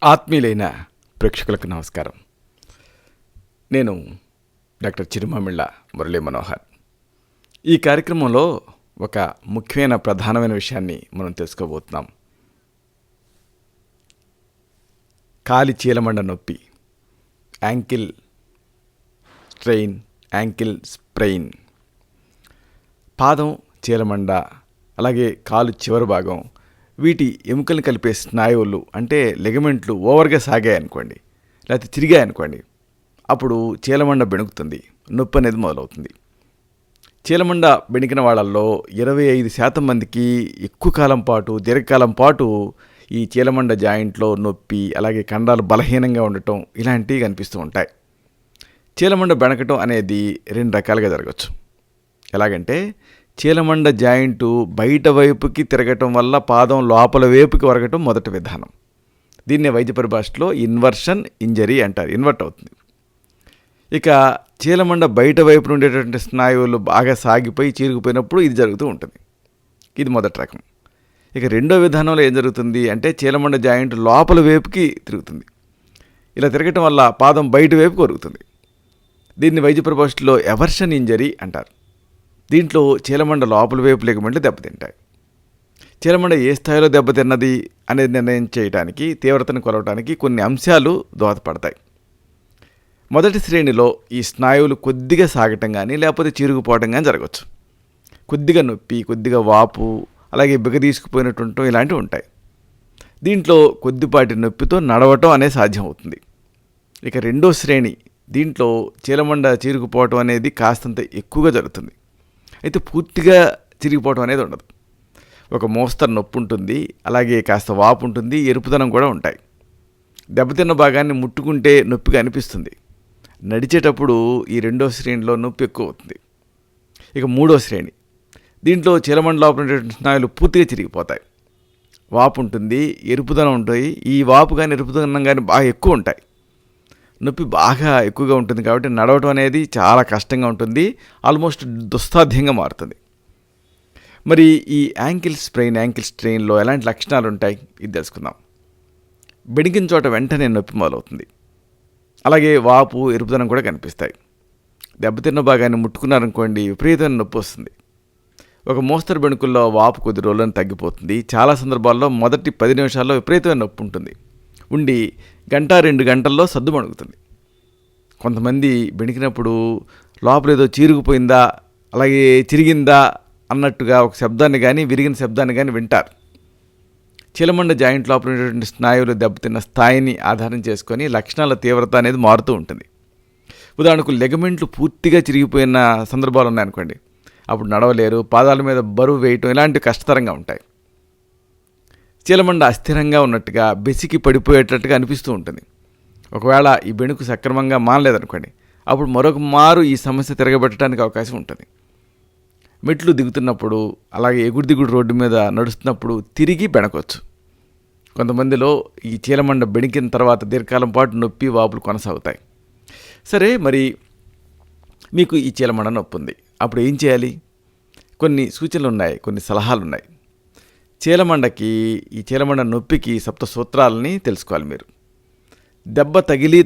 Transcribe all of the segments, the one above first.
ఆత్మీయులైన ప్రేక్షకులకు నమస్కారం. నేను డాక్టర్ చిరుమామిళ్ళ మురళీ మనోహర్. ఈ కార్యక్రమంలో ఒక ముఖ్యమైన ప్రధానమైన విషయాన్ని మనం తెలుసుకోబోతున్నాం. కాలి చీలమండ నొప్పి, యాంకిల్ స్ట్రెయిన్, యాంకిల్ స్ప్రెయిన్. పాదం చీలమండ, అలాగే కాలు చివరి భాగం, వీటి ఎముకలు కలిపే స్నాయువులు అంటే లిగమెంట్లు ఓవర్గా సాగాయనుకోండి, లేకపోతే తిరిగాయనుకోండి, అప్పుడు చీలమండ బెణుకుతుంది, నొప్పి అనేది మొదలవుతుంది. చీలమండ బెణికిన వాళ్ళల్లో 25% మందికి ఎక్కువ కాలం పాటు, దీర్ఘకాలం పాటు ఈ చీలమండ జాయింట్లో నొప్పి, అలాగే కండాలు బలహీనంగా ఉండటం ఇలాంటివి కనిపిస్తూ ఉంటాయి. చీలమండ బెణకటం అనేది 2 రకాలుగా జరగచ్చు. ఎలాగంటే చీలమండ జాయింటు బయట వైపుకి తిరగటం వల్ల పాదం లోపల వైపుకి వరగటం మొదటి విధానం. దీన్నే వైద్య పరిభాషలో ఇన్వర్షన్ ఇంజరీ అంటారు, ఇన్వర్ట్ అవుతుంది. ఇక చీలమండ బయట వైపు ఉండేటటువంటి స్నాయువులు బాగా సాగిపోయి చీరుకుపోయినప్పుడు ఇది జరుగుతూ ఉంటుంది. ఇది మొదటి రకం. ఇక రెండో విధానంలో ఏం జరుగుతుంది అంటే చీలమండ జాయింట్ లోపల వైపుకి తిరుగుతుంది. ఇలా తిరగటం వల్ల పాదం బయట వైపుకి వరుగుతుంది. దీన్ని వైద్య పరిభాషలో ఎవర్షన్ ఇంజరీ అంటారు. దీంట్లో చీలమండ లోపల వైపు లిగమెంట్లు దెబ్బతింటాయి. చీలమండ ఏ స్థాయిలో దెబ్బతిన్నది అనేది నిర్ణయం చేయడానికి, తీవ్రతను కొలవడానికి కొన్ని అంశాలు దోహదపడతాయి. మొదటి శ్రేణిలో ఈ స్నాయువులు కొద్దిగా సాగటం కానీ లేకపోతే చిరుగుపోవటం కానీ జరగవచ్చు. కొద్దిగా నొప్పి, కొద్దిగా వాపు, అలాగే బిగదీసుకుపోయినట్టు ఇలాంటివి ఉంటాయి. దీంట్లో కొద్దిపాటి నొప్పితో నడవటం అనేది సాధ్యం అవుతుంది. ఇక రెండో శ్రేణి, దీంట్లో చీలమండ చిరుగుపోవటం అనేది కాస్తంత ఎక్కువగా జరుగుతుంది. అయితే పూర్తిగా చిరిగిపోవటం అనేది ఉండదు. ఒక మోస్తరు నొప్పి ఉంటుంది, అలాగే కాస్త వాపు ఉంటుంది, ఎరుపుదనం కూడా ఉంటాయి. దెబ్బతిన్న భాగాన్ని ముట్టుకుంటే నొప్పిగా అనిపిస్తుంది. నడిచేటప్పుడు ఈ రెండో శ్రేణిలో నొప్పి ఎక్కువ అవుతుంది. ఇక మూడో శ్రేణి, దీంట్లో చీలమండ లోపల ఉండే స్నాయులు పూర్తిగా చిరిగిపోతాయి. వాపు ఉంటుంది, ఎరుపుదనం ఉంటాయి. ఈ వాపు కానీ ఎరుపుదనం కానీ బాగా ఎక్కువ ఉంటాయి. నొప్పి బాగా ఎక్కువగా ఉంటుంది కాబట్టి నడవటం అనేది చాలా కష్టంగా ఉంటుంది, ఆల్మోస్ట్ దుస్సాధ్యంగా మారుతుంది. మరి ఈ యాంకిల్ స్ప్రెయిన్, యాంకిల్ స్ట్రెయిన్లో ఎలాంటి లక్షణాలు ఉంటాయి ఇది తెలుసుకుందాం. బెణికిన చోట వెంటనే నొప్పి మొదలవుతుంది, అలాగే వాపు, ఎరుపుదనం కూడా కనిపిస్తాయి. దెబ్బతిన్న భాగాన్ని ముట్టుకున్నారనుకోండి, విపరీతమైన నొప్పి వస్తుంది. ఒక మోస్తరు బెణుకుల్లో వాపు కొద్ది రోజులను తగ్గిపోతుంది. చాలా సందర్భాల్లో మొదటి 10 నిమిషాల్లో విపరీతమైన నొప్పి ఉంటుంది, ఉండి 1-2 గంటల్లో సద్దు మణుగుతుంది. కొంతమంది బెణికినప్పుడు లోపల ఏదో చీరుకుపోయిందా, అలాగే చిరిగిందా అన్నట్టుగా ఒక శబ్దాన్ని కానీ విరిగిన శబ్దాన్ని కానీ వింటారు. చీలమండ జాయింట్ లోపల ఉండేటువంటి స్నాయువులు దెబ్బతిన్న స్థాయిని ఆధారం చేసుకొని లక్షణాల తీవ్రత అనేది మారుతూ ఉంటుంది. ఉదాహరణకు లిగమెంట్లు పూర్తిగా చిరిగిపోయిన సందర్భాలు ఉన్నాయనుకోండి, అప్పుడు నడవలేరు, పాదాల మీద బరువు వేయటం ఇలాంటివి కష్టతరంగా ఉంటాయి. చీలమండ అస్థిరంగా ఉన్నట్టుగా, బెసికి పడిపోయేటట్టుగా అనిపిస్తూ ఉంటుంది. ఒకవేళ ఈ బెణుకు సక్రమంగా మానలేదనుకోండి, అప్పుడు మరొక మారు ఈ సమస్య తిరగబెట్టడానికి అవకాశం ఉంటుంది. మెట్లు దిగుతున్నప్పుడు, అలాగే ఎగుడు దిగుడు రోడ్డు మీద నడుస్తున్నప్పుడు తిరిగి బెణకొచ్చు. కొంతమందిలో ఈ చీలమండ బెణికిన తర్వాత దీర్ఘకాలం పాటు నొప్పి, వాపులు కొనసాగుతాయి. సరే, మరి మీకు ఈ చీలమండ నొప్పి ఉంది, అప్పుడు ఏం చేయాలి? కొన్ని సూచనలు ఉన్నాయి, కొన్ని సలహాలు ఉన్నాయి. చీలమండకి, ఈ చీలమండ నొప్పికి సప్త సూత్రాలని తెలుసుకోవాలి మీరు. దెబ్బ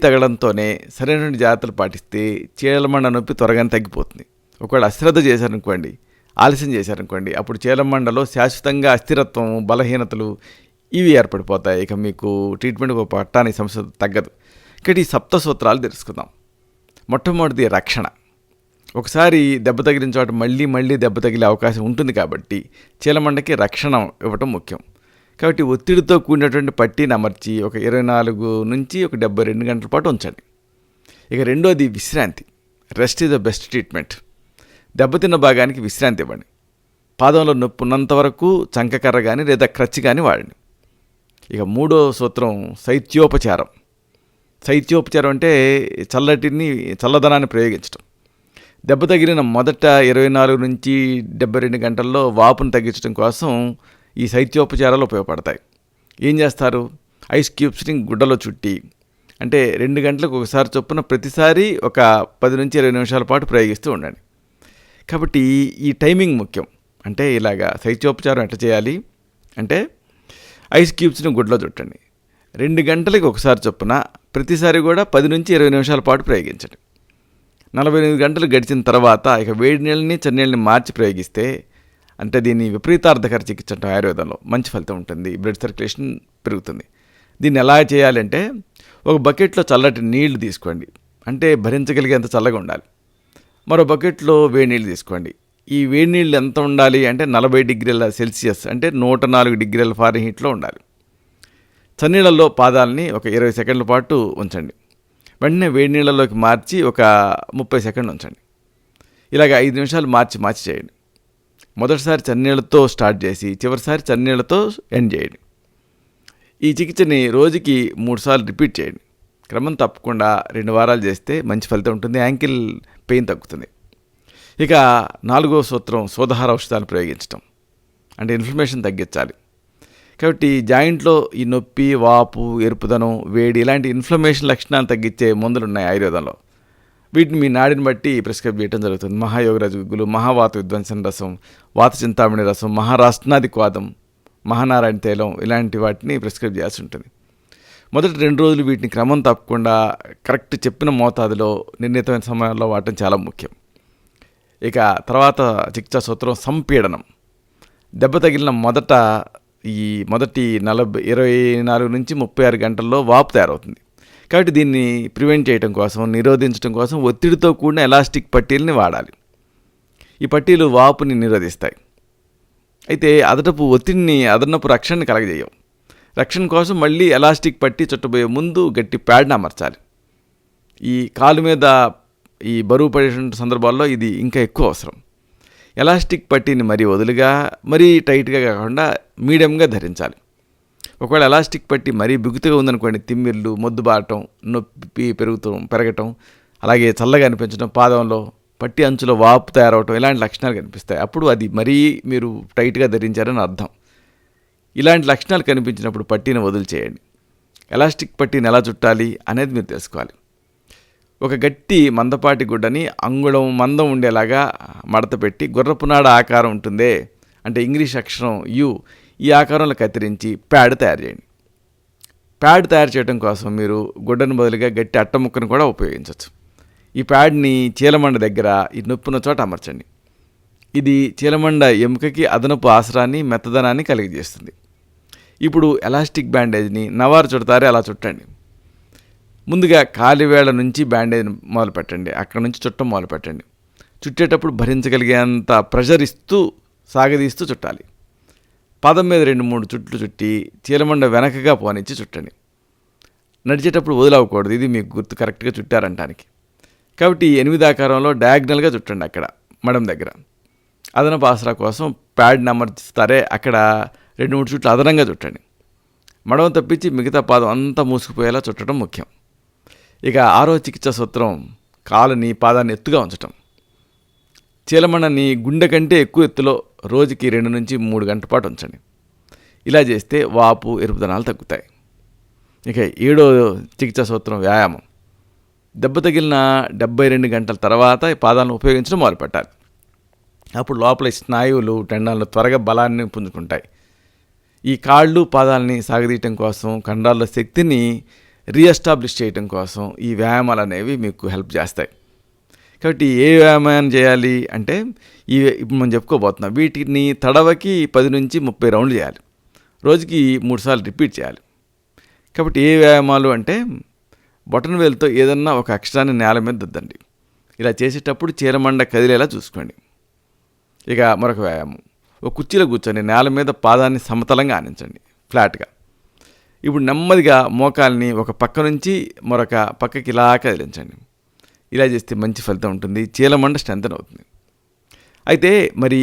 తగలంతోనే సరైన జాగ్రత్తలు పాటిస్తే చీలమండ నొప్పి త్వరగానే తగ్గిపోతుంది. ఒకవేళ అశ్రద్ధ చేశారనుకోండి, ఆలస్యం చేశారనుకోండి, అప్పుడు చీలమండలో శాశ్వతంగా అస్థిరత్వం, బలహీనతలు ఇవి ఏర్పడిపోతాయి. ఇక మీకు ట్రీట్మెంట్ పట్టడానికి సమస్య తగ్గదు. ఇక్కడ ఈ సప్త సూత్రాలు తెలుసుకుందాం. మొట్టమొదటిది రక్షణ. ఒకసారి దెబ్బ తగిలిన చోట మళ్ళీ దెబ్బ తగిలే అవకాశం ఉంటుంది కాబట్టి చీలమండకి రక్షణ ఇవ్వటం ముఖ్యం. కాబట్టి ఒత్తిడితో కూడినటువంటి పట్టీని అమర్చి ఒక 24 నుంచి 72 గంటల పాటు ఉంచండి. ఇక రెండోది విశ్రాంతి. Rest is the best treatment. దెబ్బతిన్న భాగానికి విశ్రాంతి ఇవ్వండి. పాదంలో నొప్పి ఉన్నంత వరకు చంకకర్ర కానీ లేదా క్రచ్ కానీ వాడండి. ఇక మూడో సూత్రం శైత్యోపచారం. శైత్యోపచారం అంటే చల్లదనాన్ని ప్రయోగించడం. దెబ్బ తగిలిన మొదట 24 నుంచి 72 గంటల్లో వాపును తగ్గించడం కోసం ఈ శైత్యోపచారాలు ఉపయోగపడతాయి. ఏం చేస్తారు? ఐస్ క్యూబ్స్ని గుడ్డలో చుట్టి, అంటే 2 గంటలకు ఒకసారి చొప్పున ప్రతిసారి ఒక 10 నుంచి 20 నిమిషాల పాటు ప్రయోగిస్తూ ఉండండి. కాబట్టి ఈ టైమింగ్ ముఖ్యం. అంటే ఇలాగా శైత్యోపచారం ఎట్లా చేయాలి అంటే ఐస్ క్యూబ్స్ని గుడ్డలో చుట్టండి, 2 గంటలకి ఒకసారి చొప్పున ప్రతిసారి కూడా 10 నుంచి 20 నిమిషాల పాటు ప్రయోగించండి. 48 గంటలు గడిచిన తర్వాత ఇక వేడి నీళ్ళని చన్నీళ్ళని మార్చి ప్రయోగిస్తే, అంటే దీన్ని విపరీతార్థకర చికిత్స అంటాం ఆయుర్వేదంలో, మంచి ఫలితం ఉంటుంది. బ్లడ్ సర్క్యులేషన్ పెరుగుతుంది. దీన్ని ఎలా చేయాలంటే, ఒక బకెట్లో చల్లటి నీళ్లు తీసుకోండి, అంటే భరించగలిగేంత చల్లగా ఉండాలి. మరో బకెట్లో వేడి నీళ్ళు తీసుకోండి. ఈ వేడి నీళ్ళు ఎంత ఉండాలి అంటే 40 డిగ్రీల సెల్సియస్, అంటే 104 డిగ్రీల ఫారెన్హీట్లో ఉండాలి. చన్నీళ్ళల్లో పాదాలని ఒక 20 సెకండ్ల పాటు ఉంచండి. వెంటనే వేడి నీళ్ళలోకి మార్చి ఒక 30 సెకండ్లు ఉంచండి. ఇలాగ 5 నిమిషాలు మార్చి చేయండి. మొదటిసారి చన్నీళ్ళతో స్టార్ట్ చేసి చివరిసారి చన్నీళ్ళతో ఎండ్ చేయండి. ఈ చికిత్సని రోజుకి 3 సార్లు రిపీట్ చేయండి. క్రమం తప్పకుండా 2 వారాలు చేస్తే మంచి ఫలితం ఉంటుంది. యాంకిల్ పెయిన్ తగ్గుతుంది. ఇక 4వ సూత్రం శోధహార ఔషధాలు ప్రయోగించడం, అంటే ఇన్ఫ్లమేషన్ తగ్గించాలి. కాబట్టి జాయింట్లో ఈ నొప్పి, వాపు, ఎరుపుదనం, వేడి ఇలాంటి ఇన్ఫ్లమేషన్ లక్షణాలు తగ్గించే మందులు ఉన్నాయి ఆయుర్వేదంలో. వీటిని మీ నాడిని బట్టి ప్రిస్క్రైబ్ చేయడం జరుగుతుంది. మహాయోగరాజ గుగ్గులు, మహావాత విధ్వంసన రసం, వాత చింతామణి రసం, మహారాష్ట్రాది క్వాదం, మహానారాయణ తైలం ఇలాంటి వాటిని ప్రిస్క్రైబ్ చేయాల్సి ఉంటుంది. మొదటి 2 రోజులు వీటిని క్రమం తప్పకుండా కరెక్ట్ చెప్పిన మోతాదులో నిర్ణీతమైన సమయంలో వాడటం చాలా ముఖ్యం. ఇక తర్వాత చికిత్సా సూత్రం సంపీడనం. దెబ్బ తగిలిన మొదటి 24 నుంచి 36 గంటల్లో వాపు తయారవుతుంది. కాబట్టి దీన్ని ప్రివెంట్ చేయడం కోసం, నిరోధించడం కోసం ఒత్తిడితో కూడిన ఎలాస్టిక్ పట్టీలని వాడాలి. ఈ పట్టీలు వాపుని నిరోధిస్తాయి. అయితే అదనపు రక్షణని కలగజేయవు. రక్షణ కోసం మళ్ళీ ఎలాస్టిక్ పట్టీ చుట్టబోయే ముందు గట్టి ప్యాడ్ని అమర్చాలి. ఈ కాలు మీద ఈ బరువు పడే సందర్భాల్లో ఇది ఇంకా ఎక్కువ అవసరం. ఎలాస్టిక్ పట్టీని మరీ వదులుగా, మరీ టైట్గా కాకుండా మీడియంగా ధరించాలి. ఒకవేళ ఎలాస్టిక్ పట్టీ మరీ బిగుతుగా ఉందనుకోండి, తిమ్మిర్లు, మొద్దుబారటం, నొప్పి పెరగటం, అలాగే చల్లగా అనిపించడం, పాదంలో పట్టి అంచులో వాపు తయారవటం ఇలాంటి లక్షణాలు కనిపిస్తాయి. అప్పుడు అది మరీ మీరు టైట్గా ధరించారని అర్థం. ఇలాంటి లక్షణాలు కనిపించినప్పుడు పట్టీని వదులు చేయండి. ఎలాస్టిక్ పట్టీని ఎలా చుట్టాలి అనేది మీరు తెలుసుకోవాలి. ఒక గట్టి మందపాటి గుడ్డని అంగుళం మందం ఉండేలాగా మడత పెట్టి, గుర్రపునాడ ఆకారం ఉంటుందే, అంటే ఇంగ్లీష్ అక్షరం యు, ఈ ఆకారంలో కత్తిరించి ప్యాడ్ తయారు చేయండి. ప్యాడ్ తయారు చేయడం కోసం మీరు గుడ్డను బదులుగా గట్టి అట్ట ముక్కను కూడా ఉపయోగించవచ్చు. ఈ ప్యాడ్ని చీలమండ దగ్గర ఈ నొప్పున్న చోట అమర్చండి. ఇది చీలమండ ఎముకకి అదనపు ఆసరాన్ని, మెత్తదనాన్ని కలిగజేస్తుంది. ఇప్పుడు ఎలాస్టిక్ బ్యాండేజ్ని నవారు చుడతారే అలా చుట్టండి. ముందుగా కాలివేళ నుంచి బ్యాండేజ్ మొదలు పెట్టండి. అక్కడ నుంచి చుట్టం మొదలు పెట్టండి. చుట్టేటప్పుడు భరించగలిగేంత ప్రెషర్ ఇస్తూ సాగదీస్తూ చుట్టాలి. పాదం మీద 2-3 చుట్లు చుట్టి చీలమండ వెనకగా పోనిచ్చి చుట్టండి. నడిచేటప్పుడు వదిలవకూడదు. ఇది మీకు గుర్తు కరెక్ట్గా చుట్టారంటానికి. కాబట్టి 8 ఆకారంలో డయాగ్నల్గా చుట్టండి. అక్కడ మడం దగ్గర అదనపు ఆసరా కోసం ప్యాడ్ని అమర్చిస్తారే అక్కడ 2-3 చుట్లు అదనంగా చుట్టండి. మడమ తప్పించి మిగతా పాదం అంతా మూసుకుపోయేలా చుట్టడం ముఖ్యం. ఇక 6వ చికిత్సా సూత్రం కాలుని, పాదాన్ని ఎత్తుగా ఉంచటం. చీలమండని గుండె కంటే ఎక్కువ ఎత్తులో రోజుకి 2 నుంచి 3 గంటల పాటు ఉంచండి. ఇలా చేస్తే వాపు, ఎరుపుదనాలు తగ్గుతాయి. ఇక 7వ చికిత్సా సూత్రం వ్యాయామం. దెబ్బ తగిలిన 72 గంటల తర్వాత ఈ పాదాలను ఉపయోగించడం మొదలుపెట్టాలి. అప్పుడు లోపల స్నాయువులు, టెండాన్లు త్వరగా బలాన్ని పుంజుకుంటాయి. ఈ కాళ్ళు, పాదాలని సాగదీయటం కోసం, కండరాల్లో శక్తిని రీఎస్టాబ్లిష్ చేయటం కోసం ఈ వ్యాయామాలు అనేవి మీకు హెల్ప్ చేస్తాయి. కాబట్టి ఏ వ్యాయామం చేయాలి అంటే ఇప్పుడు మనం చెప్పుకోబోతున్నాం. వీటిని తడవకి 10 నుంచి 30 రౌండ్లు చేయాలి. రోజుకి 3 సార్లు రిపీట్ చేయాలి. కాబట్టి ఏ వ్యాయామాలు అంటే, బొటన వేలుతో ఏదన్నా ఒక అక్షరాన్ని నేల మీద దిద్దండి. ఇలా చేసేటప్పుడు చీలమండ కదిలేలా చూసుకోండి. ఇక మరొక వ్యాయామం, ఒక కుర్చీలో కూర్చొని నేల మీద పాదాన్ని సమతలంగా ఆనించండి, ఫ్లాట్గా. ఇప్పుడు నెమ్మదిగా మోకాల్ని ఒక పక్క నుంచి మరొక పక్కకి ఇలా కదిలించండి. ఇలా చేస్తే మంచి ఫలితం ఉంటుంది. చీలమండ స్ట్రెంథన్ అవుతుంది. అయితే మరి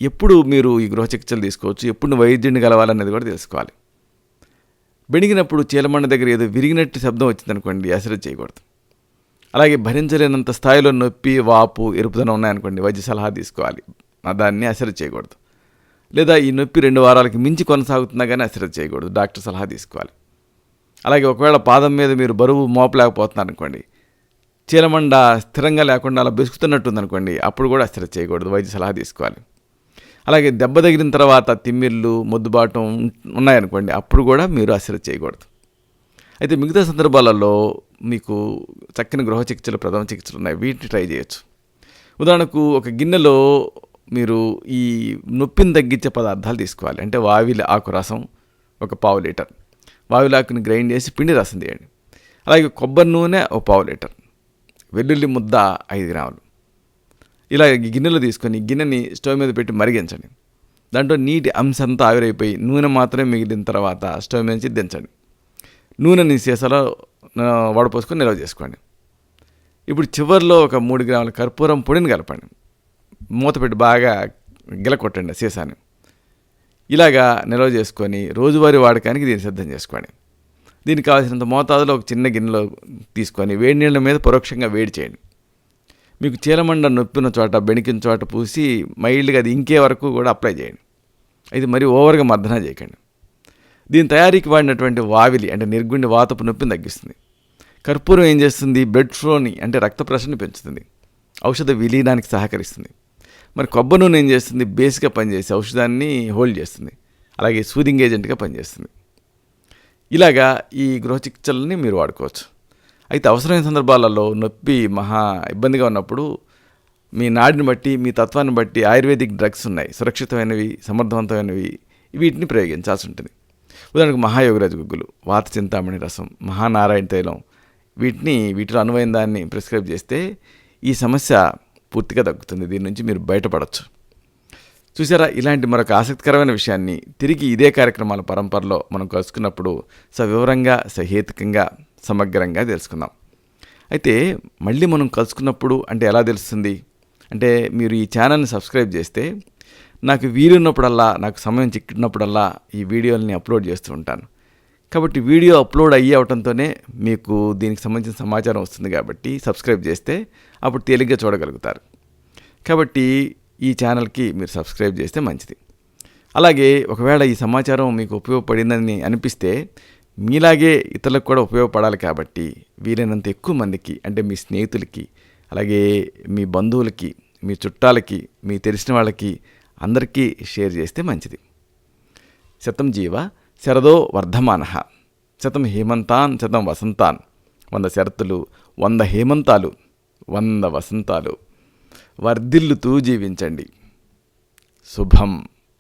ఎప్పుడు మీరు ఈ గృహ చికిత్సలు తీసుకోవచ్చు, ఎప్పుడు వైద్యుడిని కలవాలనేది కూడా తెలుసుకోవాలి. బెణిగినప్పుడు చీలమండ దగ్గర ఏదో విరిగినట్టు శబ్దం వచ్చిందనుకోండి, అశ్రద్ధ చేయకూడదు. అలాగే భరించలేనంత స్థాయిలో నొప్పి, వాపు, ఎరుపుదనం ఉన్నాయనుకోండి, వైద్య సలహా తీసుకోవాలి. దాన్ని అశ్రద్ధ చేయకూడదు. లేదా ఈ నొప్పి 2 వారాలకి మించి కొనసాగుతున్నా కానీ అశ్రద్ధ చేయకూడదు, డాక్టర్ సలహా తీసుకోవాలి. అలాగే ఒకవేళ పాదం మీద మీరు బరువు మోపలేకపోతున్నారు అనుకోండి, చీలమండ స్థిరంగా లేకుండా అలా బెసుకుతున్నట్టుందనుకోండి, అప్పుడు కూడా అశ్రద్ధ చేయకూడదు, వైద్య సలహా తీసుకోవాలి. అలాగే దెబ్బ తగిలిన తర్వాత తిమ్మిర్లు, మొద్దుబాటం ఉన్నాయనుకోండి, అప్పుడు కూడా మీరు అశ్రద్ధ చేయకూడదు. అయితే మిగతా సందర్భాలలో మీకు చక్కని గృహ చికిత్సలు, ప్రథమ చికిత్సలు ఉన్నాయి. వీటిని ట్రై చేయొచ్చు. ఉదాహరణకు ఒక గిన్నెలో మీరు ఈ నొప్పిని తగ్గించే పదార్థాలు తీసుకోవాలి. అంటే వావిలి ఆకు రసం ఒక 1/2 లీటర్, వావిలి ఆకుని గ్రైండ్ చేసి పిండి రసం తీయండి. అలాగే కొబ్బరి నూనె ఒక 1/2 లీటర్, వెల్లుల్లి ముద్ద 5 గ్రాములు. ఇలా గిన్నెలో తీసుకొని గిన్నెని స్టవ్ మీద పెట్టి మరిగించండి. దాంట్లో నీటి అంశం అంతా ఆవిరైపోయి నూనె మాత్రమే మిగిలిన తర్వాత స్టవ్ మీద నుంచి దించండి. నూనెని సీసాలో వడపోసుకొని నిల్వ చేసుకోండి. ఇప్పుడు చివరిలో ఒక 3 గ్రాముల కర్పూరం పొడిని కలపండి. మూత పెట్టి బాగా గిలకొట్టండి సీసాని. ఇలాగా నిల్వ చేసుకొని రోజువారీ వాడకానికి దీన్ని సిద్ధం చేసుకోండి. దీనికి కావాల్సినంత మోతాదులో ఒక చిన్న గిన్నెలో తీసుకొని వేడి నీళ్ళ మీద పరోక్షంగా వేడి చేయండి. మీకు చీలమండ నొప్పిన చోట, బెణికిన చోట పూసి మైల్డ్గా అది ఇంకే వరకు కూడా అప్లై చేయండి. ఇది మరీ ఓవర్గా మర్దన చేయకండి. దీని తయారీకి వాడినటువంటి వావిలి అంటే నిర్గుండి వాతపు నొప్పిని తగ్గిస్తుంది. కర్పూరం ఏం చేస్తుంది? బ్లడ్ ఫ్లోని అంటే రక్త ప్రెషర్ని పెంచుతుంది, ఔషధ విలీనానికి సహకరిస్తుంది. మరి కొబ్బరి నూనె ఏం చేస్తుంది? బేస్గా పనిచేసి ఔషధాన్ని హోల్డ్ చేస్తుంది, అలాగే సూదింగ్ ఏజెంట్గా పనిచేస్తుంది. ఇలాగా ఈ గృహ చికిత్సలని మీరు వాడుకోవచ్చు. అయితే అవసరమైన సందర్భాలలో నొప్పి మహా ఇబ్బందిగా ఉన్నప్పుడు మీ నాడిని బట్టి, మీ తత్వాన్ని బట్టి ఆయుర్వేదిక్ డ్రగ్స్ ఉన్నాయి, సురక్షితమైనవి, సమర్థవంతమైనవి. వీటిని ప్రయోగించాల్సి ఉంటుంది. ఉదాహరణకు మహాయోగరాజు గుగ్గులు, వాత చింతామణి రసం, మహానారాయణ తైలం, వీటిలో అనువైన దాన్ని ప్రిస్క్రైబ్ చేస్తే ఈ సమస్య పూర్తిగా తగ్గుతుంది. దీని నుంచి మీరు బయటపడవచ్చు. చూసారా, ఇలాంటి మరొక ఆసక్తికరమైన విషయాన్ని తిరిగి ఇదే కార్యక్రమాల పరంపరలో మనం కలుసుకున్నప్పుడు సవివరంగా, సహేతుకంగా, సమగ్రంగా తెలుసుకుందాం. అయితే మళ్ళీ మనం కలుసుకున్నప్పుడు అంటే ఎలా తెలుస్తుంది అంటే, మీరు ఈ ఛానల్ని సబ్స్క్రైబ్ చేస్తే నాకు వీలున్నప్పుడల్లా, నాకు సమయం చిక్కినప్పుడల్లా ఈ వీడియోలని అప్లోడ్ చేస్తూ ఉంటాను. కాబట్టి వీడియో అప్లోడ్ అవడంతోనే మీకు దీనికి సంబంధించిన సమాచారం వస్తుంది. కాబట్టి సబ్స్క్రైబ్ చేస్తే అప్పుడు తేలిగ్గా చూడగలుగుతారు. కాబట్టి ఈ ఛానల్కి మీరు సబ్స్క్రైబ్ చేస్తే మంచిది. అలాగే ఒకవేళ ఈ సమాచారం మీకు ఉపయోగపడిందని అనిపిస్తే మీలాగే ఇతరులకు కూడా ఉపయోగపడాలి. కాబట్టి వీలైనంత ఎక్కువ మందికి, అంటే మీ స్నేహితులకి, అలాగే మీ బంధువులకి, మీ చుట్టాలకి, మీ తెలిసిన వాళ్ళకి అందరికీ షేర్ చేస్తే మంచిది. శతం జీవ శరదో వర్ధమానః, శతం హేమంతాన్ శతం వసంతాన్. 100 శరతులు, 100 హేమంతాలు, 100 వసంతాలు వర్ధిల్లుతూ జీవించండి. శుభం.